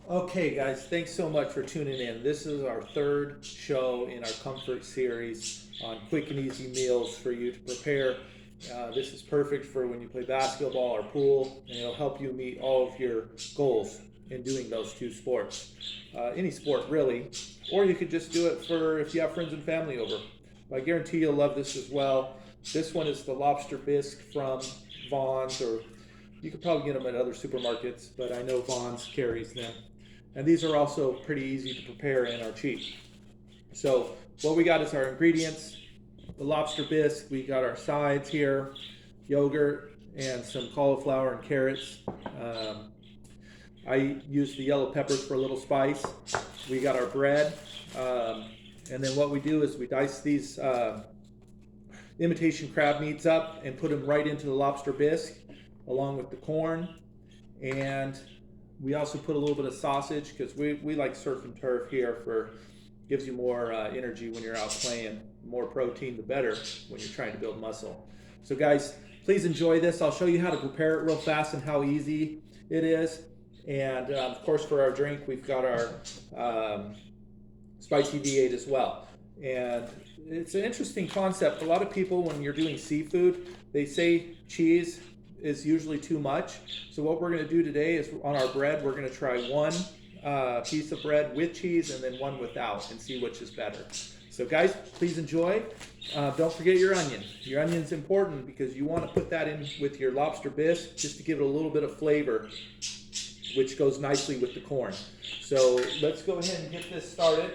Okay, guys, thanks so much for tuning in. This is our third show in our comfort series on quick and easy meals for you to prepare. This is perfect for when you play basketball or pool, and it'll help you meet all of your goals in doing those two sports. Any sport, really. Or you could just do it for if you have friends and family over. I guarantee you'll love this as well. This one is the Lobster Bisque from Vaughn's, or you could probably get them at other supermarkets, but I know Vaughn's carries them. And these are also pretty easy to prepare and are cheap. So what we got is our ingredients, the lobster bisque. We got our sides here, yogurt and some cauliflower and carrots. I used the yellow peppers for a little spice. We got our bread. And then what we do is we dice these imitation crab meats up and put them right into the lobster bisque along with the corn. And we also put a little bit of sausage because we like surf and turf here for gives you more energy when you're out playing. The more protein, the better when you're trying to build muscle. So guys, please enjoy this. I'll show you how to prepare it real fast and how easy it is. And of course, for our drink, we've got our spicy V8 as well. And it's an interesting concept. A lot of people, when you're doing seafood, they say cheese is usually too much. So what we're going to do today is on our bread, we're going to try one piece of bread with cheese and then one without and see which is better. So guys, please enjoy. Don't forget your onion. Your onion's important because you want to put that in with your lobster bisque just to give it a little bit of flavor, which goes nicely with the corn. So let's go ahead and get this started.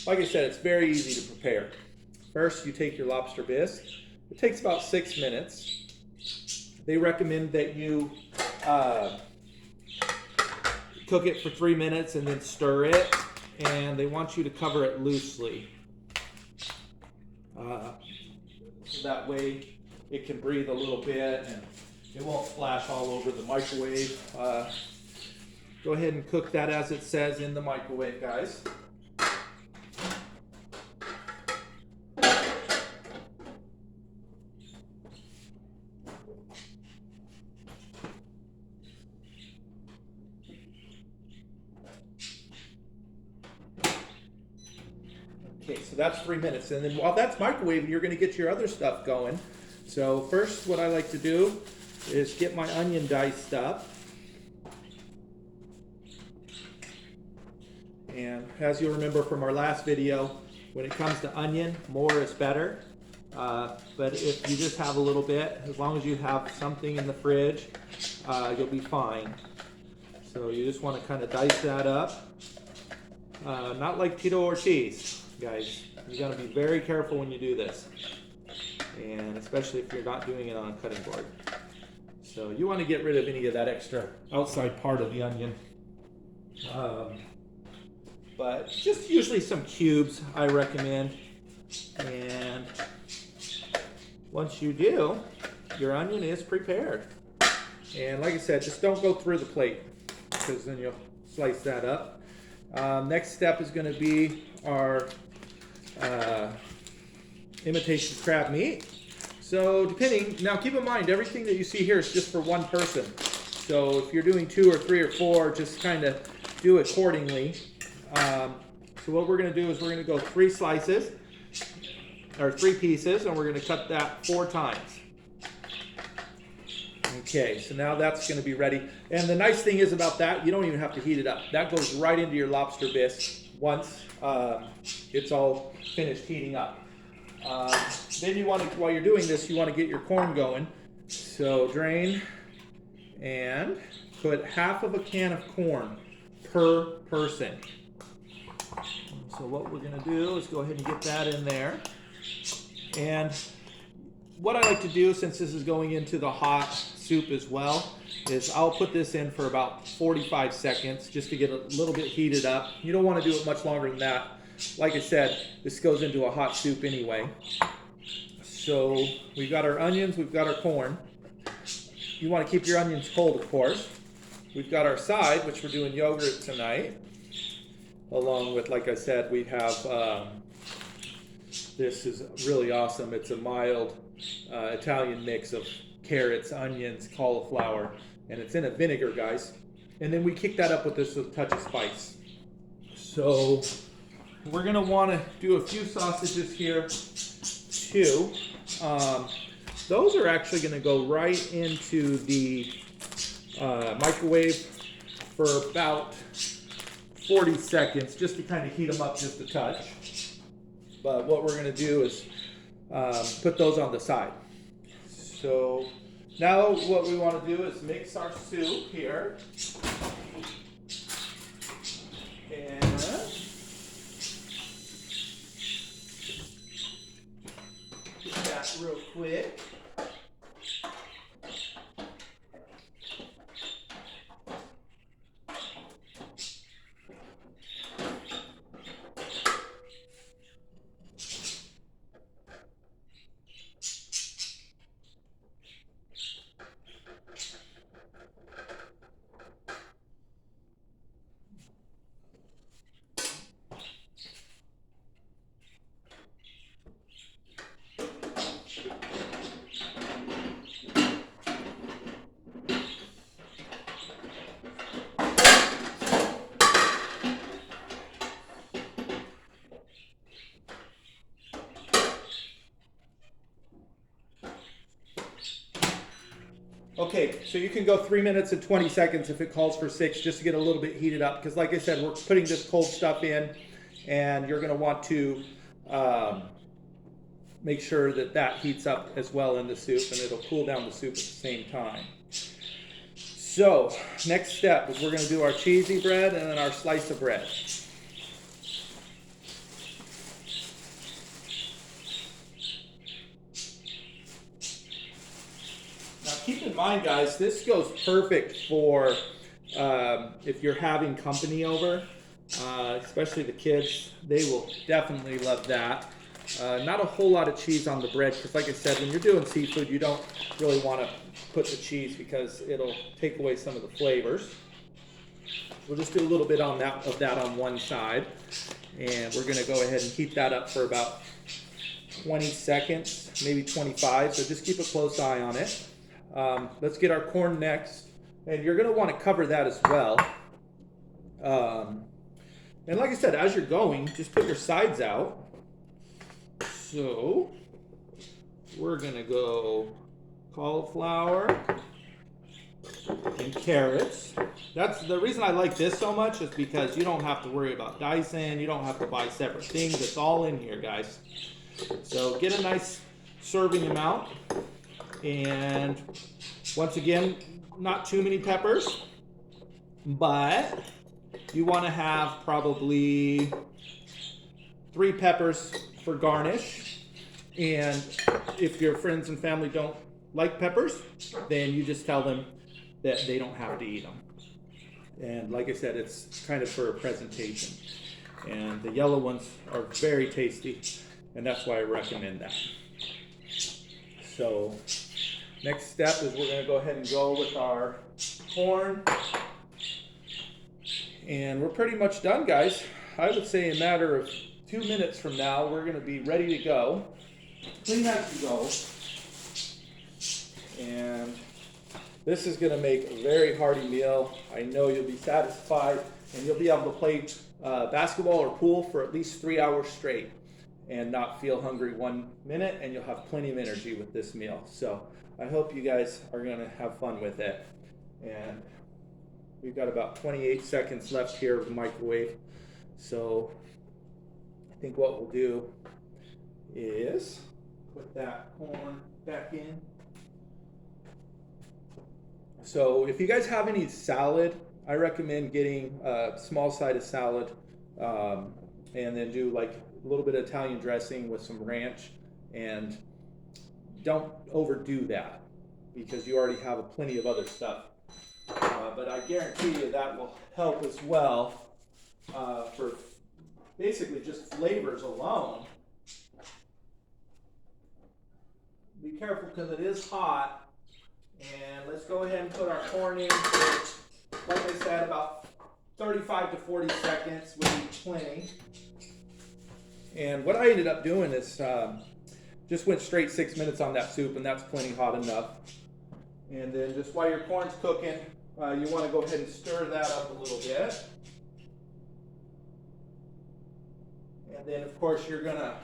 Like I said, it's very easy to prepare. First, you take your lobster bisque. It takes about 6 minutes. They recommend that you cook it for 3 minutes and then stir it, and they want you to cover it loosely. So that way it can breathe a little bit and it won't splash all over the microwave. Go ahead and cook that as it says in the microwave, guys. Okay, so that's 3 minutes. And then while that's microwaving, you're going to get your other stuff going. So first, what I like to do is get my onion diced up. And as you'll remember from our last video, when it comes to onion, more is better. But if you just have a little bit, as long as you have something in the fridge, you'll be fine. So you just want to kind of dice that up. Not like Tito Ortiz, guys. You got to be very careful when you do this. And especially if you're not doing it on a cutting board. So you want to get rid of any of that extra outside part of the onion. But just usually some cubes I recommend. And once you do, your onion is prepared. And like I said, just don't go through the plate because then you'll slice that up. Next step is going to be our imitation crab meat. So depending, now keep in mind everything that you see here is just for one person. So if you're doing 2 or 3 or 4, just kind of do it accordingly. So what we're going to do is we're going to go 3 slices, or 3 pieces, and we're going to cut that 4 times. Okay, so now that's going to be ready. And the nice thing is about that, you don't even have to heat it up. That goes right into your lobster bisque once it's all finished heating up. Then you want to, while you're doing this, you want to get your corn going. So drain and put half of a can of corn per person. So what we're going to do is go ahead and get that in there. And what I like to do, since this is going into the hot soup as well, is I'll put this in for about 45 seconds just to get a little bit heated up. You don't want to do it much longer than that. Like I said, this goes into a hot soup anyway. So we've got our onions, we've got our corn. You want to keep your onions cold, of course. We've got our side, which we're doing yogurt tonight. Along with, like I said, we have, this is really awesome. It's a mild Italian mix of carrots, onions, cauliflower, and it's in a vinegar, guys. And then we kick that up with this with a touch of spice. So we're gonna wanna do a few sausages here too. Those are actually gonna go right into the microwave for about 40 seconds, just to kind of heat them up just a touch. But what we're gonna do is put those on the side. So now what we want to do is mix our soup here. And do that real quick. Okay, so you can go 3 minutes and 20 seconds if it calls for 6, just to get a little bit heated up. Because like I said, we're putting this cold stuff in, and you're gonna want to make sure that that heats up as well in the soup, and it'll cool down the soup at the same time. So, next step is we're gonna do our cheesy bread and then our slice of bread. Keep in mind, guys, this goes perfect for if you're having company over, especially the kids. They will definitely love that. Not a whole lot of cheese on the bread, because like I said, when you're doing seafood, you don't really want to put the cheese because it'll take away some of the flavors. We'll just do a little bit of that on one side, and we're going to go ahead and heat that up for about 20 seconds, maybe 25, so just keep a close eye on it. Let's get our corn next, and you're going to want to cover that as well. And like I said, as you're going, just put your sides out. So we're going to go cauliflower and carrots. That's the reason I like this so much, is because you don't have to worry about dicing. You don't have to buy separate things. It's all in here, guys. So get a nice serving amount. And once again, not too many peppers, but you want to have probably 3 peppers for garnish. And if your friends and family don't like peppers, then you just tell them that they don't have to eat them. And like I said, it's kind of for a presentation. And the yellow ones are very tasty, and that's why I recommend that. So next step is we're going to go ahead and go with our corn. And we're pretty much done, guys. I would say in a matter of 2 minutes from now, we're going to be ready to go. Clean as you go. And this is going to make a very hearty meal. I know you'll be satisfied, and you'll be able to play basketball or pool for at least 3 hours straight and not feel hungry 1 minute, and you'll have plenty of energy with this meal. So I hope you guys are going to have fun with it. And we've got about 28 seconds left here of the microwave. So I think what we'll do is put that corn back in. So if you guys have any salad, I recommend getting a small side of salad, and then do like a little bit of Italian dressing with some ranch, and don't overdo that because you already have plenty of other stuff. But I guarantee you that will help as well for basically just flavors alone. Be careful because it is hot. And let's go ahead and put our corn in for, like I said, about 35 to 40 seconds will be plenty. And what I ended up doing is just went straight 6 minutes on that soup, and that's plenty hot enough. And then just while your corn's cooking, you want to go ahead and stir that up a little bit. And then, of course, you're gonna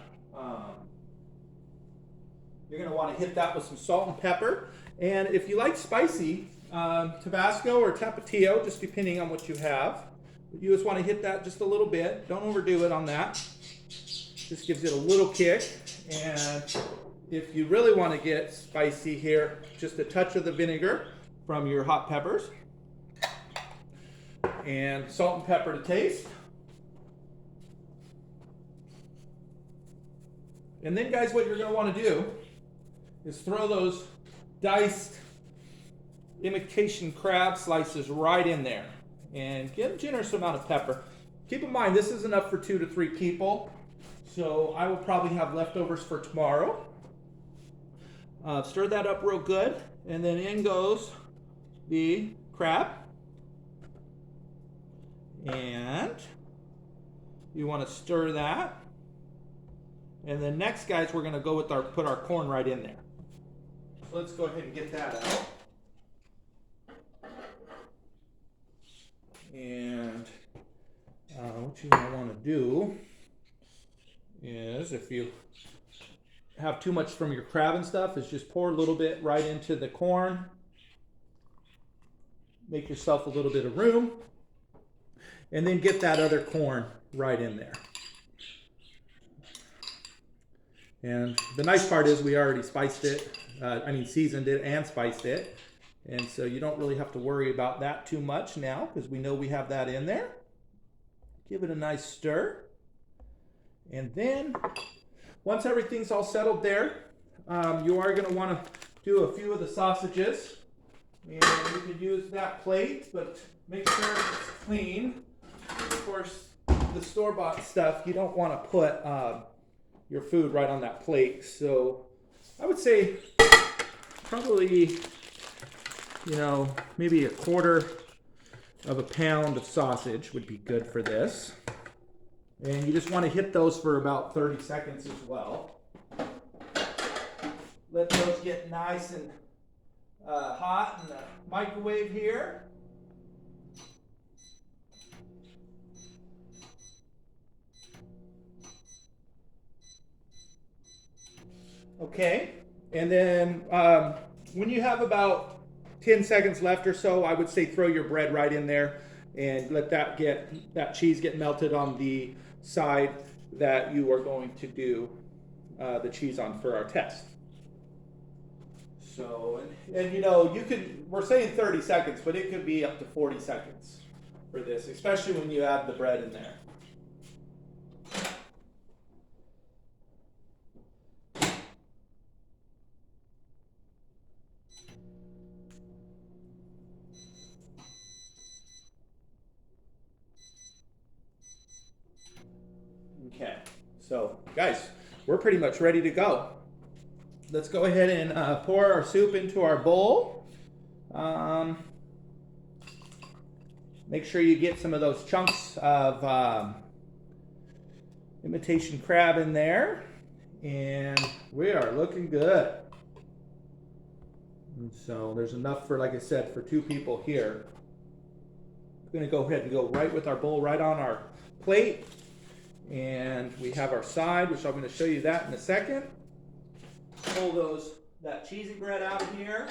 want to hit that with some salt and pepper. And if you like spicy, Tabasco or Tapatio, just depending on what you have, you just want to hit that just a little bit. Don't overdo it on that. Just gives it a little kick. And if you really want to get spicy here, just a touch of the vinegar from your hot peppers. And salt and pepper to taste. And then, guys, what you're going to want to do is throw those diced imitation crab slices right in there. And get a generous amount of pepper. Keep in mind, this is enough for 2 to 3 people. So I will probably have leftovers for tomorrow. Stir that up real good. And then in goes the crab. And you want to stir that. And then next, guys, we're going to go with put our corn right in there. So let's go ahead and get that out. And what you want to do is, if you have too much from your crab and stuff, is just pour a little bit right into the corn. Make yourself a little bit of room. And then get that other corn right in there. And the nice part is we already seasoned it and spiced it. And so you don't really have to worry about that too much now because we know we have that in there. Give it a nice stir. And then once everything's all settled there, you are going to want to do a few of the sausages. And you can use that plate, but make sure it's clean. Of course, the store-bought stuff, you don't want to put your food right on that plate. So I would say probably, maybe 1/4 of a pound of sausage would be good for this. And you just want to hit those for about 30 seconds as well. Let those get nice and hot in the microwave here. Okay, and then when you have about 10 seconds left or so, I would say throw your bread right in there and let that cheese get melted on the side that you are going to do the cheese on for our test. So, and we're saying 30 seconds, but it could be up to 40 seconds for this, especially when you add the bread in there. Okay, so guys, we're pretty much ready to go. Let's go ahead and pour our soup into our bowl. Make sure you get some of those chunks of imitation crab in there. And we are looking good. And so there's enough for, like I said, for 2 people here. We're going to go ahead and go right with our bowl right on our plate. And we have our side, which I'm going to show you that in a second. Pull that cheesy bread out of here.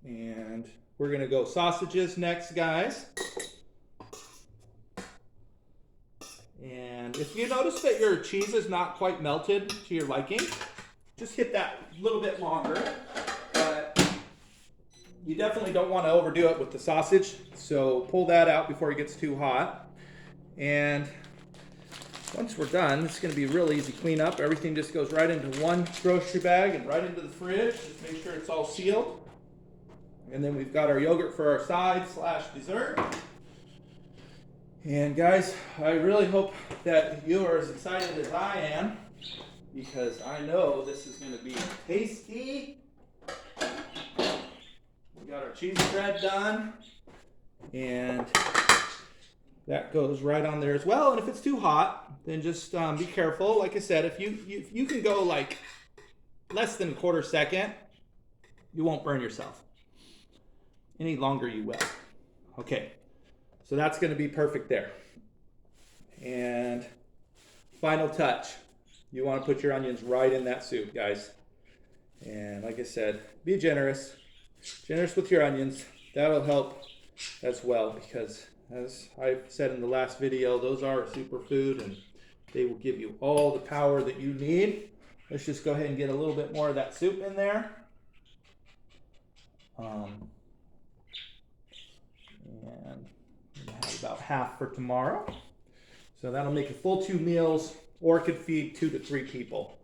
And we're going to go sausages next, guys. And if you notice that your cheese is not quite melted to your liking, just hit that a little bit longer. But you definitely don't want to overdo it with the sausage, so pull that out before it gets too hot. And once we're done, it's going to be a real easy cleanup. Everything just goes right into one grocery bag and right into the fridge. Just make sure it's all sealed. And then we've got our yogurt for our side / dessert. And guys, I really hope that you are as excited as I am, because I know this is going to be tasty. We got our cheese bread done, and that goes right on there as well. And if it's too hot, then just be careful. Like I said, if you can go like less than 1/4 second, you won't burn yourself. Any longer you will. Okay, so that's gonna be perfect there. And final touch, you wanna put your onions right in that soup, guys. And like I said, be generous with your onions. That'll help as well, because as I've said in the last video, those are a superfood and they will give you all the power that you need. Let's just go ahead and get a little bit more of that soup in there. And we have about half for tomorrow. So that'll make a full 2 meals, or could feed 2 to 3 people.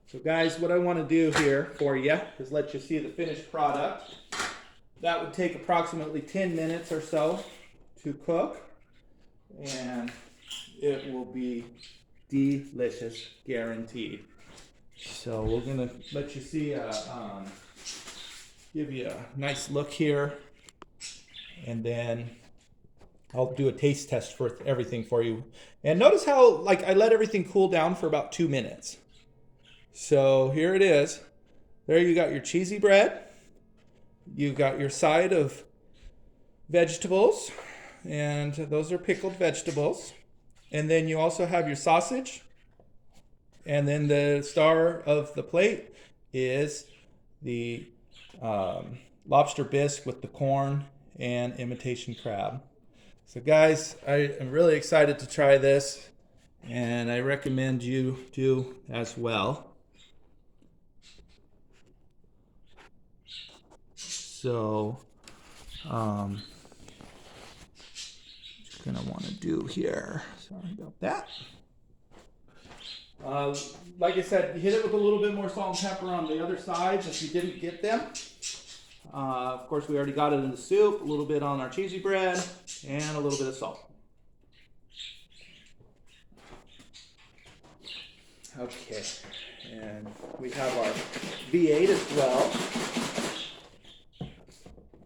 So guys, what I want to do here for you is let you see the finished product. That would take approximately 10 minutes or so to cook, and it will be delicious, guaranteed. So we're gonna let you see, give you a nice look here, and then I'll do a taste test for everything for you. And notice how, like, I let everything cool down for about 2 minutes. So here it is. There you got your cheesy bread. You've got your side of vegetables, and those are pickled vegetables. And then you also have your sausage. And then the star of the plate is the lobster bisque with the corn and imitation crab. So guys, I am really excited to try this, and I recommend you do as well. So, just gonna want to do here. Sorry about that. Like I said, hit it with a little bit more salt and pepper on the other sides if you didn't get them. Of course, we already got it in the soup, a little bit on our cheesy bread, and a little bit of salt. Okay, and we have our V8 as well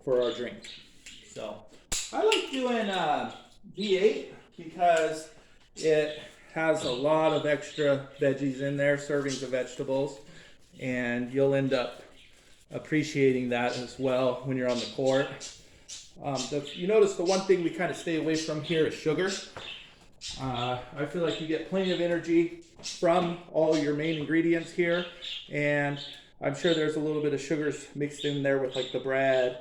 for our drink. So I like doing V8 because it has a lot of extra veggies in there, servings of vegetables, and you'll end up appreciating that as well when you're on the court. You notice the one thing we kind of stay away from here is sugar. I feel like you get plenty of energy from all your main ingredients here, and I'm sure there's a little bit of sugars mixed in there with like the bread,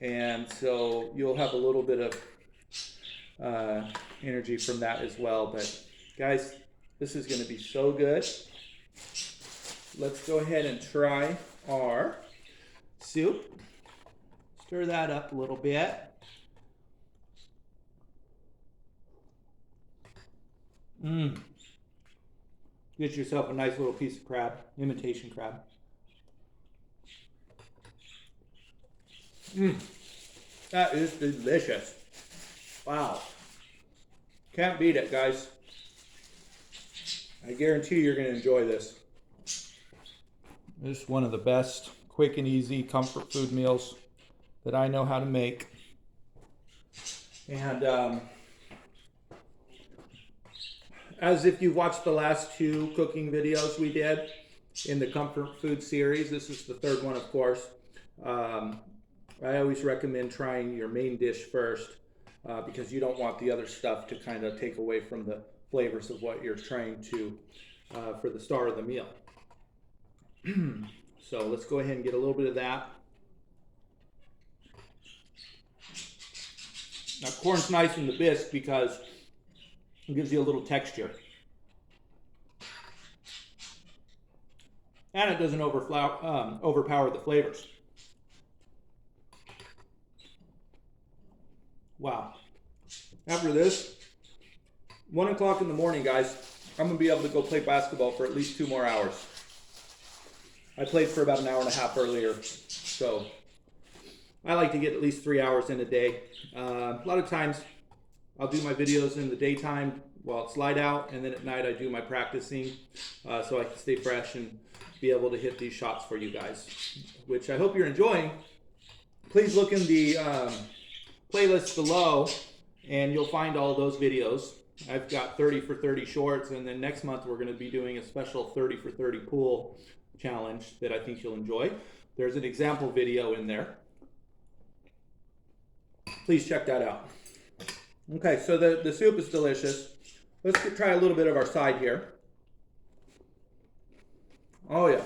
and so you'll have a little bit of energy from that as well. But guys, this is going to be so good. Let's go ahead and try our soup. Stir that up a little bit. Get yourself a nice little piece of crab, imitation crab. That is delicious. Wow. Can't beat it, guys. I guarantee you're going to enjoy this. This is one of the best quick and easy comfort food meals that I know how to make. And as if you've watched the last 2 cooking videos we did in the comfort food series, this is the 3rd one, of course. I always recommend trying your main dish first because you don't want the other stuff to kind of take away from the flavors of what you're trying to for the star of the meal. So let's go ahead and get a little bit of that. Now, corn's nice in the bisque because it gives you a little texture. And it doesn't overpower the flavors. Wow. After this, 1 o'clock in the morning, guys, I'm going to be able to go play basketball for at least 2 more hours. I played for about an hour and a half earlier, so I like to get at least 3 hours in a day. A lot of times I'll do my videos in the daytime while it's light out, and then at night I do my practicing so I can stay fresh and be able to hit these shots for you guys, which I hope you're enjoying. Please look in the playlist below and you'll find all those videos. I've got 30 for 30 shorts, and then next month we're going to be doing a special 30 for 30 pool challenge that I think you'll enjoy. There's an example video in there. Please check that out. Okay, so the soup is delicious. Let's try a little bit of our side here. Oh yeah.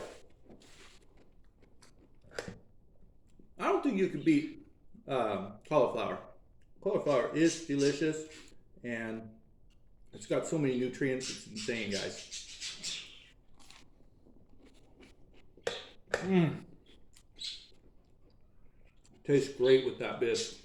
I don't think you could beat cauliflower. Cauliflower is delicious, and it's got so many nutrients, it's insane, guys. Tastes great with that bisque.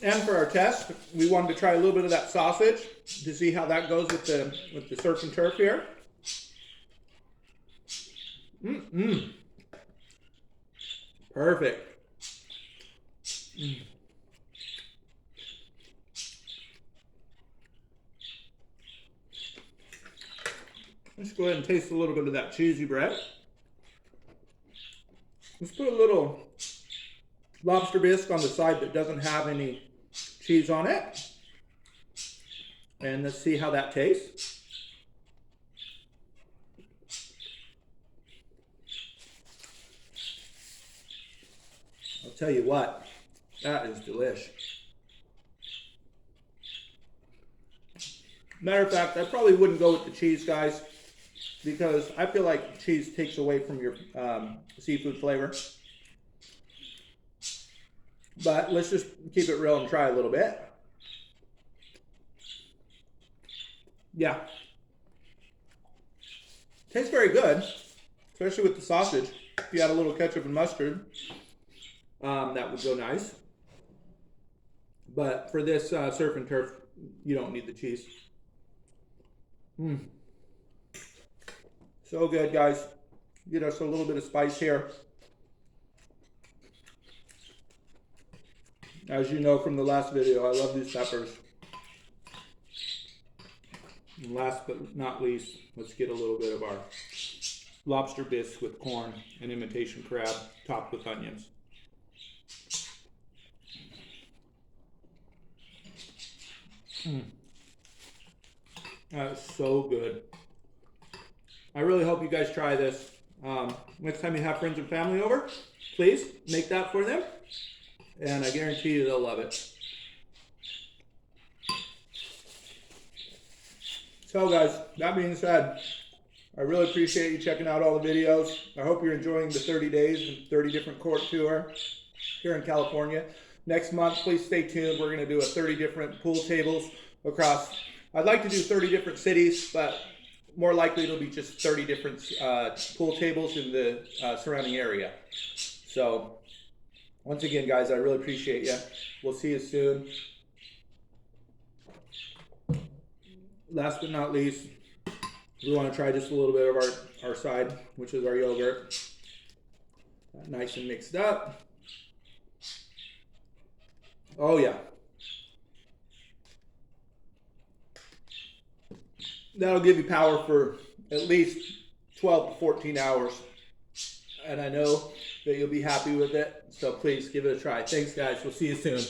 And for our test, we wanted to try a little bit of that sausage to see how that goes with the surf and turf here. Perfect. Let's go ahead and taste a little bit of that cheesy bread. Let's put a little lobster bisque on the side that doesn't have any cheese on it. And let's see how that tastes. I'll tell you what, that is delish. Matter of fact, I probably wouldn't go with the cheese, guys, because I feel like cheese takes away from your seafood flavor. But let's just keep it real and try a little bit. Yeah. Tastes very good, especially with the sausage. If you add a little ketchup and mustard, that would go nice. But for this surf and turf, you don't need the cheese. So good, guys. Get us a little bit of spice here. As you know from the last video, I love these peppers. And last but not least, let's get a little bit of our lobster bisque with corn and imitation crab topped with onions. That is so good. I really hope you guys try this. Next time you have friends and family over, please make that for them. And I guarantee you they'll love it. So guys, that being said, I really appreciate you checking out all the videos. I hope you're enjoying the 30 days and 30 different court tour here in California. Next month, please stay tuned. We're going to do a 30 different pool tables across. I'd like to do 30 different cities, but more likely it'll be just 30 different pool tables in the surrounding area. So once again, guys, I really appreciate you. We'll see you soon. Last but not least, we want to try just a little bit of our side, which is our yogurt. Nice and mixed up. Oh yeah. That'll give you power for at least 12 to 14 hours. And I know that you'll be happy with it. So please give it a try. Thanks, guys. We'll see you soon.